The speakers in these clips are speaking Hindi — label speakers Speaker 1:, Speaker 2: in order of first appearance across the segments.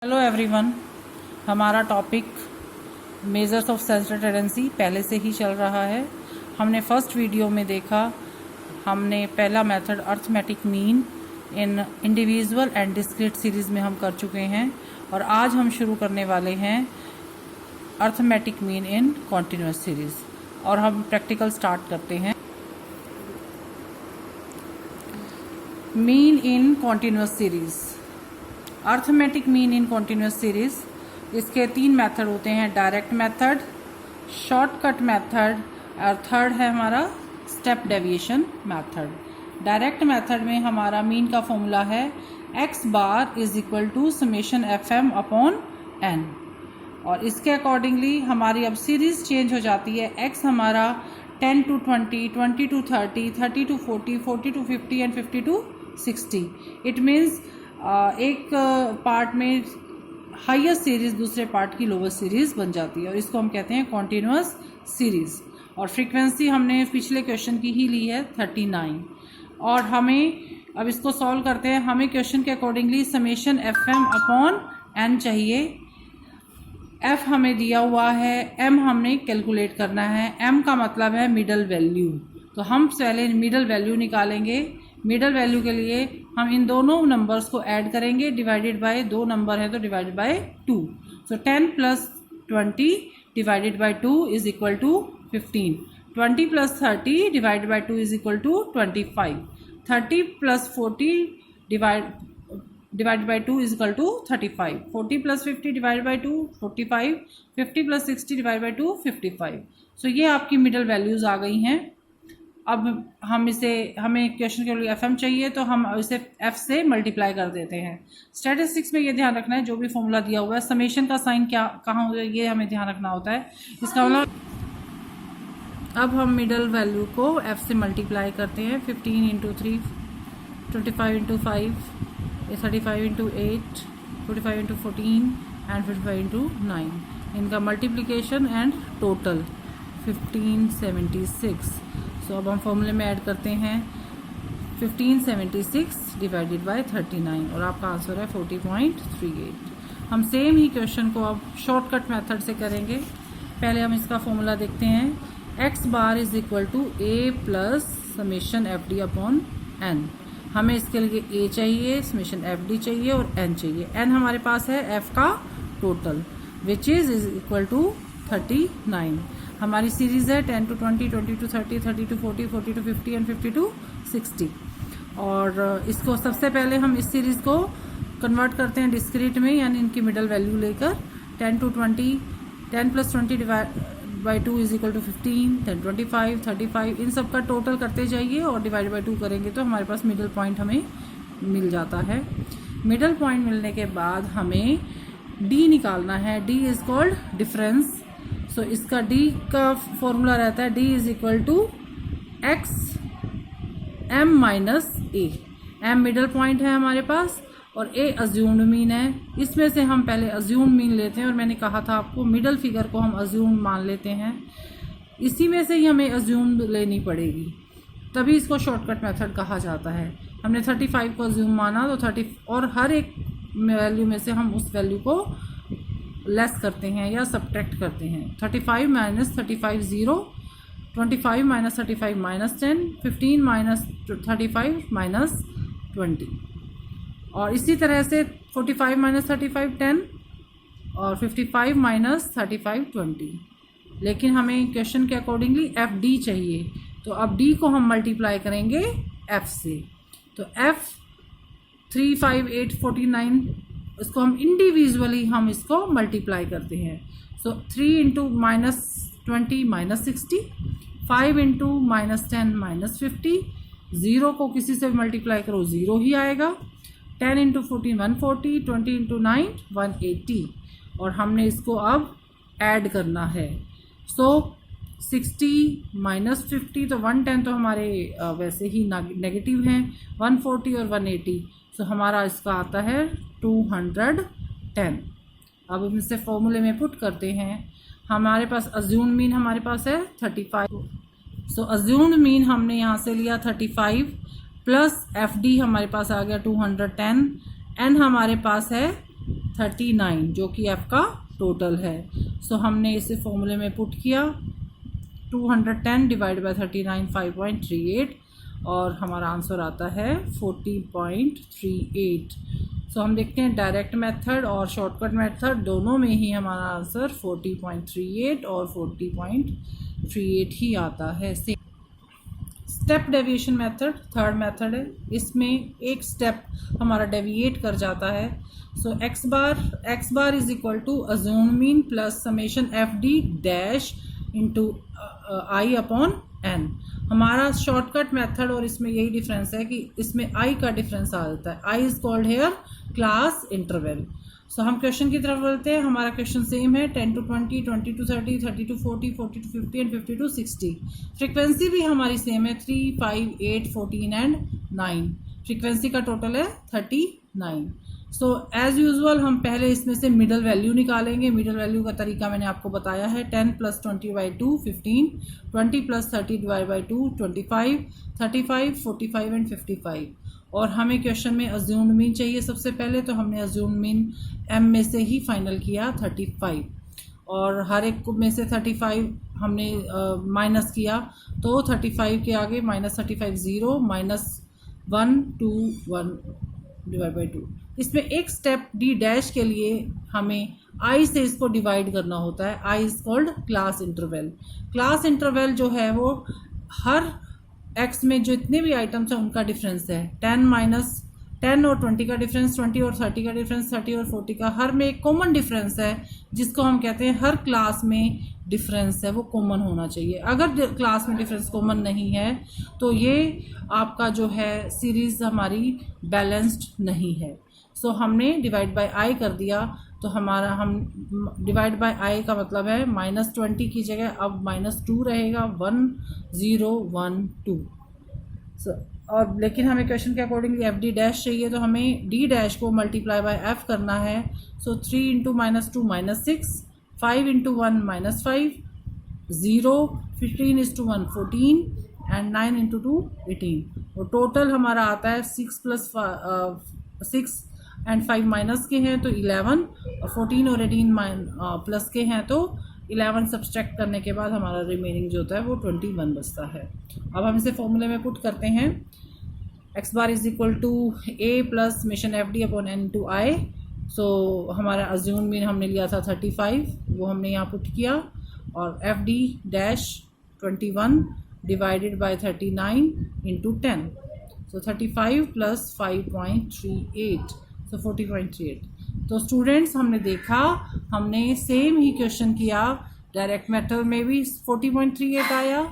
Speaker 1: हेलो एवरीवन, हमारा topic measures of sensor tendency पहले से ही चल रहा है। हमने फर्स्ट वीडियो में देखा, हमने पहला method arithmetic mean in individual and discrete series में हम कर चुके हैं और आज हम शुरू करने वाले हैं arithmetic mean in continuous series और हम प्रैक्टिकल स्टार्ट करते हैं। Mean in continuous series, arithmetic mean in continuous series, इसके तीन मेथड होते हैं, डायरेक्ट मेथड, शॉर्टकट मेथड और थर्ड है हमारा step deviation method. Direct method में हमारा मीन का फॉर्मूला है x bar is equal to summation F M upon N और इसके अकॉर्डिंगली हमारी अब सीरीज चेंज हो जाती है। x हमारा 10 to 20, 20 to 30, 30 to 40, 40 to 50 and 50 to 60। It means एक पार्ट में हाईएस्ट सीरीज़ दूसरे पार्ट की लोवेस्ट सीरीज़ बन जाती है और इसको हम कहते हैं कॉन्टिन्यूस सीरीज़। और फ्रीक्वेंसी हमने पिछले क्वेश्चन की ही ली है 39 और हमें अब इसको सॉल्व करते हैं। हमें क्वेश्चन के accordingly summation F M upon N चाहिए। एफ हमें दिया हुआ है, एम हमने कैलकुलेट करना है। एम का मतलब है मिडल वैल्यू, तो हम पहले मिडल वैल्यू निकालेंगे। मिडल वैल्यू के लिए हम इन दोनों नंबर्स को ऐड करेंगे, डिवाइडेड बाय दो नंबर है तो divided by 2। So 10 plus 20 divided by 2 is equal to 15। 20 plus 30 divided by 2 is equal to 25। 30 plus 40 divided by 2 is equal to 35। 40 plus 50 divided by 2 45। 50 plus 60 divided by 2 55। So ये आपकी मिडल वैल्यूज़ आ गई हैं। अब हमें क्वेश्चन के लिए एफ एम चाहिए तो हम इसे एफ से मल्टीप्लाई कर देते हैं। स्टैटिस्टिक्स में ये ध्यान रखना है, जो भी फॉर्मूला दिया हुआ है समेशन का साइन कहाँ होगा ये हमें ध्यान रखना होता है। इसका मतलब अब हम मिडल वैल्यू को एफ से मल्टीप्लाई करते हैं। 15 into 3, 25 into 5, 35 into 8, 45 into 14 and 55 into 9। इनका मल्टीप्लीकेशन एंड टोटल 1576। तो अब हम फॉर्मूले में ऐड करते हैं 1576 डिवाइडेड बाय 39 और आपका आंसर है 40.38। हम सेम ही क्वेश्चन को अब शॉर्टकट मेथड से करेंगे। पहले हम इसका फॉर्मूला देखते हैं। x bar is equal to a plus summation F D upon N. हमें इसके लिए a चाहिए, समेशन एफ डी चाहिए और n चाहिए। n हमारे पास है f का total which is equal to 39। हमारी सीरीज़ है 10 to 20, 20 to 30, 30 to 40, 40 to 50 and 50 to 60। और इसको सबसे पहले हम इस सीरीज़ को कन्वर्ट करते हैं डिस्क्रीट में, यानी इनकी मिडल वैल्यू लेकर। 10 to 20, 10 plus 20 divide by 2 is equal to 15, 10 25, 35, इन सब का टोटल करते जाइए और डिवाइड बाई 2 करेंगे तो हमारे पास मिडल पॉइंट हमें मिल जाता है। मिडल पॉइंट मिलने के बाद हमें d निकालना है। d is called difference. So इसका d का फॉर्मूला रहता है d is equal to x m minus A. m middle point है हमारे पास और a अज्यूम्ड मीन है। इसमें से हम पहले अज्यूम्ड मीन लेते हैं और मैंने कहा था आपको मिडल फिगर को हम अज्यूम्ड मान लेते हैं। इसी में से ही हमें अज्यूम्ड लेनी पड़ेगी, तभी इसको शॉर्टकट मेथड कहा जाता है। हमने 35 को अज्यूम माना तो 30 और हर एक वैल्यू में से हम उस वैल्यू को लेस करते हैं या सब्ट्रैक्ट करते हैं। 35 minus 35 0, 25 minus 35 minus 10, 15 minus 35 minus 20 और इसी तरह से 45 माइनस 35 10 और 55 माइनस 35 20। लेकिन हमें क्वेश्चन के अकॉर्डिंगली एफ डी चाहिए, तो अब डी को हम मल्टीप्लाई करेंगे एफ से। तो एफ 3, 5, 8, 49, इसको हम इंडिविजुअली हम इसको मल्टीप्लाई करते हैं। सो 3 into minus 20 minus 60, 5 into minus 10 minus 50, 0 को किसी से मल्टीप्लाई करो 0 ही आएगा। 10 इंटू 14 140, 20 इंटू 9 180 और हमने इसको अब ऐड करना है। सो 60 माइनस 50 तो 110 तो हमारे वैसे ही नेगेटिव हैं, 140 और 180, सो हमारा इसका आता है 210। अब हम इसे फॉर्मूले में पुट करते हैं। हमारे पास अज्यूम्ड मीन हमारे पास है 35। सो अज्यूम्ड मीन हमने यहाँ से लिया 35 प्लस एफ डी हमारे पास आ गया 210, एन हमारे पास है 39 जो कि f का टोटल है। सो हमने इसे फॉर्मूले में पुट किया 210 डिवाइड बाय 39 5.38 और हमारा आंसर आता है 40.38। सो हम देखते हैं डायरेक्ट मेथड और शॉर्टकट मेथड दोनों में ही हमारा आंसर 40.38 और 40.38 ही आता है। Step deviation method third method है, इसमें एक स्टेप हमारा डेविएट कर जाता है। So X bar is equal to assume mean plus summation F D dash into I upon N. हमारा शॉर्टकट मेथड और इसमें यही डिफरेंस है कि इसमें आई का डिफरेंस आ जाता है। I is called here class interval. So हम क्वेश्चन की तरफ बोलते हैं। हमारा क्वेश्चन सेम है 10 to 20, 20 to 30, 30 to 40, 40 to 50 and 50 to 60। Frequency भी हमारी सेम है 3, 5, 8, 14 एंड 9। फ्रीक्वेंसी का टोटल है 39। सो एज यूजुअल हम पहले इसमें से मिडल वैल्यू निकालेंगे। मिडल वैल्यू का तरीका मैंने आपको बताया है। 10 + 20/2 15, 20 + 30/2 25, 35, 45 एंड 55। और हमें क्वेश्चन में अज्यूम्ड मीन चाहिए सबसे पहले, तो हमने अज्यूम्ड मीन m में से ही फाइनल किया 35 और हर एक में से 35 हमने माइनस किया, तो 35 के आगे -35 0 -1 2 1 डिवाइड बाई 2। इसमें एक स्टेप डी डैश के लिए हमें आई से इसको डिवाइड करना होता है। I is called class interval. Class interval जो है वो हर एक्स में जो इतने भी आइटम्स हैं उनका डिफरेंस है। 10 और 20 का डिफरेंस, 20 और 30 का डिफरेंस, 30 और 40 का, हर में एक कॉमन डिफरेंस है जिसको हम कहते हैं हर क्लास में डिफरेंस है वो कॉमन होना चाहिए। अगर क्लास में डिफरेंस कॉमन नहीं है तो ये आपका जो है सीरीज़ हमारी बैलेंस्ड नहीं है। सो हमने डिवाइड बाय आई कर दिया, तो हमारा हम डिवाइड बाय आई का मतलब है -20 की जगह अब -2 रहेगा, 1 0 1 2। और लेकिन हमें क्वेश्चन के अकॉर्डिंगली एफ डी डैश चाहिए, तो हमें डी डैश को मल्टीप्लाई बाय एफ करना है। सो 3 × -2 -6, 5 × 1 -5, 0 15 = 1 14 एंड 9 × 2 18। और टोटल हमारा आता है 6 + 6 एंड 5 माइनस के हैं तो 11 और 14 और 18 प्लस के हैं तो 11 सब्सट्रैक्ट करने के बाद हमारा रिमेनिंग जो होता है वो 21 बचता है। अब हम इसे फॉर्मूले में पुट करते हैं। X bar is equal to A plus summation F D upon N to I. So हमारा अज्यूम मीन हमने लिया था 35, वो हमने यहाँ पुट किया, और F D dash 21 divided by 39 × 10। सो 35 + 5.38, सो 40.38। तो स्टूडेंट्स हमने देखा, हमने सेम ही क्वेश्चन किया। डायरेक्ट मेथड में भी 40.38 आया,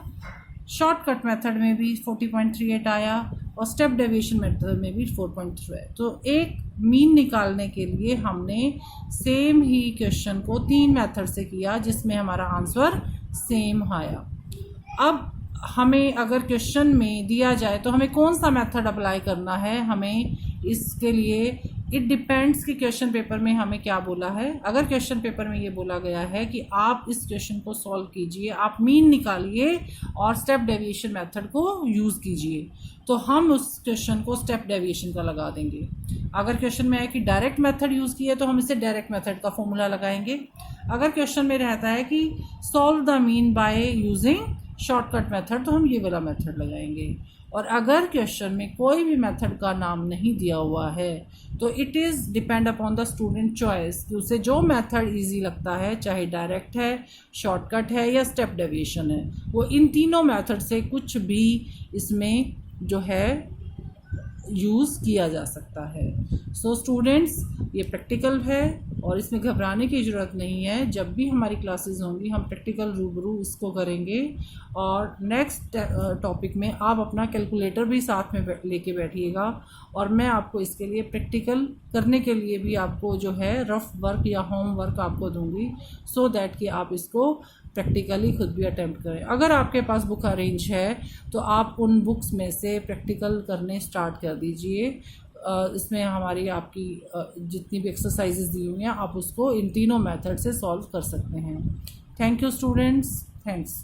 Speaker 1: शॉर्टकट मेथड में भी 40.38 आया, और स्टेप डेविएशन मेथड में भी 4.3। तो एक मीन निकालने के लिए हमने सेम ही क्वेश्चन को 3 मेथड से किया जिसमें हमारा आंसर सेम आया। अब हमें अगर क्वेश्चन में दिया जाए तो हमें कौन सा मेथड अप्लाई करना है, हमें इसके लिए इट डिपेंड्स कि क्वेश्चन पेपर में हमें क्या बोला है। अगर क्वेश्चन पेपर में ये बोला गया है कि आप इस क्वेश्चन को सॉल्व कीजिए, आप मीन निकालिए और स्टेप डेविएशन मेथड को यूज़ कीजिए, तो हम उस क्वेश्चन को स्टेप डेविएशन का लगा देंगे। अगर क्वेश्चन में है कि डायरेक्ट मेथड यूज़ किए तो हम इसे डायरेक्ट मेथड का फॉर्मूला लगाएंगे। अगर क्वेश्चन में रहता है कि solve the mean by using shortcut method, तो हम ये वाला मेथड लगाएंगे। और अगर क्वेश्चन में कोई भी मेथड का नाम नहीं दिया हुआ है तो it is depend upon the student choice कि उसे जो मेथड इजी लगता है, चाहे डायरेक्ट है, शॉर्टकट है या स्टेप डेविएशन है, वो इन तीनों मेथड से कुछ भी इसमें जो है यूज़ किया जा सकता है। सो स्टूडेंट्स, ये प्रैक्टिकल है और इसमें घबराने की ज़रूरत नहीं है। जब भी हमारी क्लासेस होंगी हम प्रैक्टिकल रूबरू इसको करेंगे, और नेक्स्ट टॉपिक में आप अपना कैलकुलेटर भी साथ में लेके बैठिएगा, और मैं आपको इसके लिए प्रैक्टिकल करने के लिए भी आपको जो है रफ वर्क या होम वर्क आपको दूंगी, सो दैट कि आप इसको प्रैक्टिकली खुद भी अटेम्प्ट करें। अगर आपके पास बुक अरेंज है तो आप उन बुक्स में से प्रैक्टिकल करने स्टार्ट कर दीजिए। इसमें हमारी आपकी जितनी भी एक्सरसाइजेज दी हुई हैं आप उसको इन तीनों मेथड से सॉल्व कर सकते हैं। Thank you students, thanks.